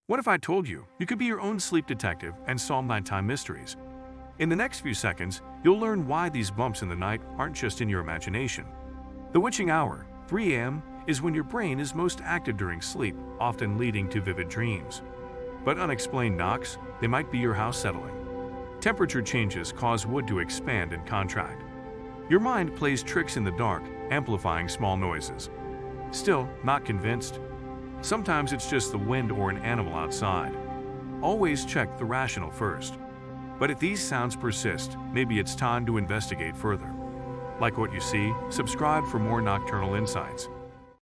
What if I told you you could be your own sleep detective and solve nighttime mysteries? In the next few seconds, you'll learn why these bumps in the night aren't just in your imagination. The witching hour, 3 a.m., is when your brain is most active during sleep, often leading to vivid dreams. But unexplained knocks, they might be your house settling. Temperature changes cause wood to expand and contract. Your mind plays tricks in the dark, amplifying small noises. Still, not convinced? Sometimes it's just the wind or an animal outside. Always check the rational first. But if these sounds persist, maybe it's time to investigate further. Like what you see, subscribe for more nocturnal insights.